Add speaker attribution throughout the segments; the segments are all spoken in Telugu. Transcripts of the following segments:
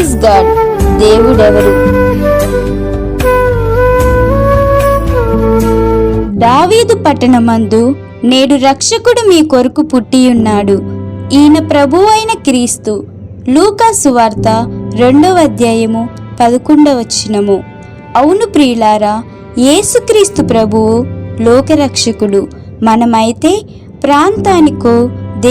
Speaker 1: Praise God. దేవుడెవరు? దావీదు పట్టణమందు నేడు రక్షకుడు మీ కొరకు పుట్టియున్నాడు. ఈయన ప్రభువైన క్రీస్తు. లూకా సువార్త 2వ అధ్యాయము 11వ వచనము. అవును ప్రియులారా, యేసుక్రీస్తు ప్రభువు లోకరక్షకుడు. మనమైతే ప్రాంతానికో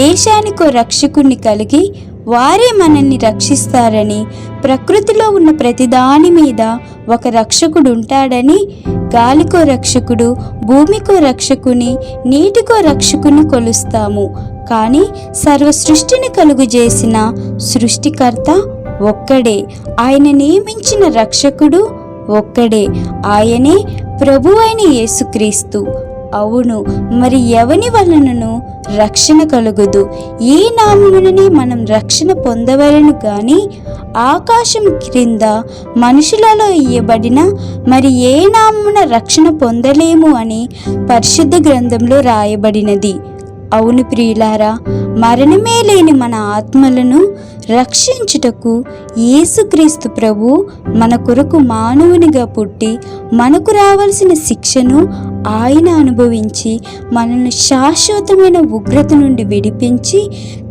Speaker 1: దేశానికో రక్షకుణ్ణి కలిగి వారే మనల్ని రక్షిస్తారని, ప్రకృతిలో ఉన్న ప్రతిదాని మీద ఒక రక్షకుడు ఉంటాడని, గాలికో రక్షకుడు, భూమికో రక్షకుని, నీటికో రక్షకుని కొలుస్తాము. కానీ సర్వ సృష్టిని కలుగజేసిన సృష్టికర్త ఒక్కడే. ఆయన నియమించిన రక్షకుడు ఒక్కడే. ఆయనే ప్రభువైన యేసుక్రీస్తు. అవును, మరి ఎవని వలనను రక్షణ కలుగుదు? ఈ నామముననే మనం రక్షణ పొందవలను గాని ఆకాశం క్రింద మనుషులలో ఇయ్యబడిన మరి ఏ నామమున రక్షణ పొందలేము అని పరిశుద్ధ గ్రంథంలో రాయబడినది. అవును ప్రియులారా, మరణమే లేని మన ఆత్మలను రక్షించుటకు యేసుక్రీస్తు ప్రభు మన కొరకు మానవునిగా పుట్టి మనకు రావాల్సిన శిక్షను ఆయన అనుభవించి మనల్ని శాశ్వతమైన ఉగ్రత నుండి విడిపించి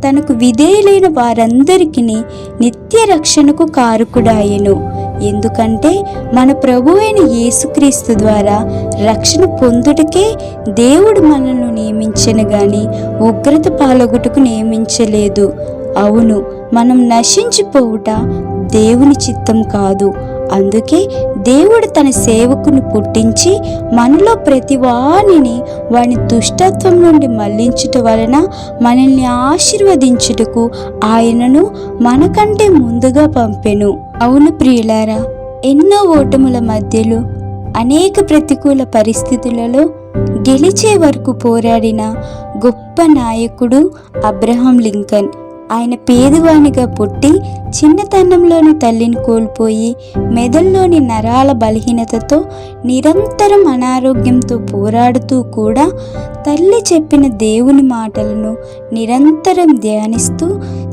Speaker 1: తనకు విధేయులైన వారందరికీ నిత్య రక్షణకు కారకుడాయెను. ఎందుకంటే మన ప్రభువైన యేసుక్రీస్తు ద్వారా రక్షణ పొందుటకే దేవుడు మనల్ని నియమించెను గాని ఉగ్రత పాలగుటకు నియమించలేదు. అవును, మనం నశించిపోవుట దేవుని చిత్తం కాదు. అందుకే దేవుడు తన సేవకుని పుట్టించి మనలో ప్రతి వాని దుష్టత్వం నుండి మళ్లించుట వలన మనల్ని ఆశీర్వదించుటకు ఆయనను మనకంటే ముందుగా పంపెను. అవును ప్రియులారా, ఎన్నో ఓటముల మధ్యలో అనేక ప్రతికూల పరిస్థితులలో గెలిచే వరకు పోరాడిన గొప్ప నాయకుడు అబ్రహాం లింకన్. ఆయన పేదవానిగా పుట్టి చిన్నతనంలోని తల్లిని కోల్పోయి మెదడులోని నరాల బలహీనతతో నిరంతరం అనారోగ్యంతో పోరాడుతూ కూడా తల్లి చెప్పిన దేవుని మాటలను నిరంతరం ధ్యానిస్తూ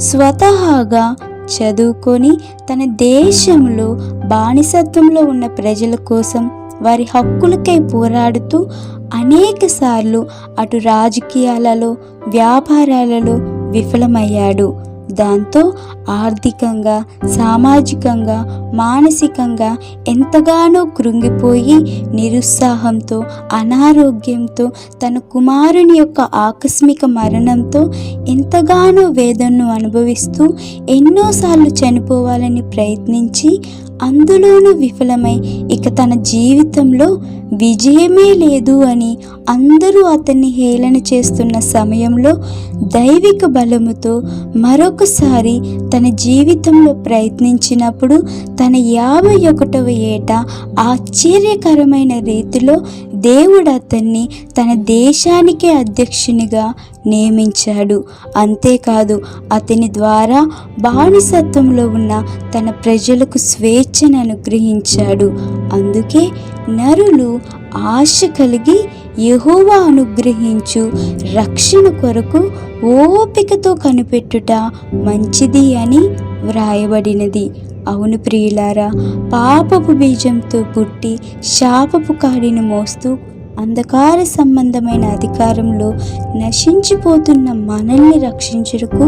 Speaker 1: స్వతహాగా చదువుకొని తన దేశంలో బానిసత్వంలో ఉన్న ప్రజల కోసం వారి హక్కులకై పోరాడుతూ అనేక సార్లు అటు రాజకీయాలలో వ్యాపారాలలో విఫలమయ్యాడు. దాంతో ఆర్థికంగా, సామాజికంగా, మానసికంగా ఎంతగానో కృంగిపోయి నిరుత్సాహంతో, అనారోగ్యంతో, తన కుమారుని యొక్క ఆకస్మిక మరణంతో ఎంతగానో వేదనను అనుభవిస్తూ ఎన్నోసార్లు చనిపోవాలని ప్రయత్నించి అందులోనూ విఫలమై ఇక తన జీవితంలో విజయమే లేదు అని అందరూ అతన్ని హేళన చేస్తున్న సమయంలో దైవిక బలముతో మరొకసారి తన జీవితంలో ప్రయత్నించినప్పుడు తన 51వ ఏట ఆశ్చర్యకరమైన రీతిలో దేవుడు అతన్ని తన దేశానికే అధ్యక్షునిగా నియమించాడు. అంతేకాదు, అతని ద్వారా బానిసత్వంలో ఉన్న తన ప్రజలకు స్వేచ్ఛను అనుగ్రహించాడు. అందుకే నరులు ఆశ కలిగి యెహోవా అనుగ్రహించు రక్షణ కొరకు ఓపికతో కనిపెట్టుట మంచిది అని వ్రాయబడినది. అవును ప్రియులారా, పాపపు బీజంతో పుట్టి శాపపు కాడిని మోస్తూ అంధకార సంబంధమైన అధికారంలో నశించిపోతున్న మనల్ని రక్షించుటకు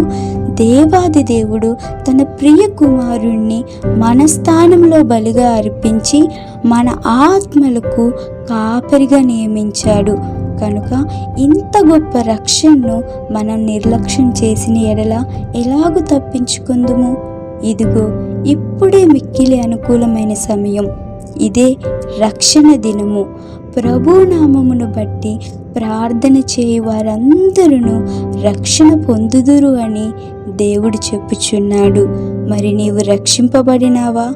Speaker 1: దేవాది దేవుడు తన ప్రియ కుమారుణ్ణి మన స్థానంలో బలిగా అర్పించి మన ఆత్మలకు కాపరిగా నియమించాడు. కనుక ఇంత గొప్ప రక్షణను మనం నిర్లక్ష్యం చేసిన ఎడల ఎలాగూ తప్పించుకుందుము? ఇదిగో, ఇప్పుడే మిక్కిలి అనుకూలమైన సమయం. ఇదే రక్షణ దినము. ప్రభునామమును బట్టి ప్రార్థన చేయి వారందరూ రక్షణ పొందుదురు అని దేవుడు చెప్పుచున్నాడు. మరి నీవు రక్షింపబడినావా?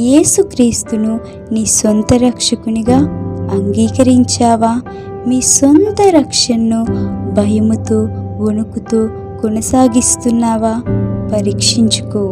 Speaker 1: యేసుక్రీస్తును నీ సొంత రక్షకునిగా అంగీకరించావా? మీ సొంత రక్షణను భయముతో, వణుకుతో కొనసాగిస్తున్నావా? పరీక్షించుకో.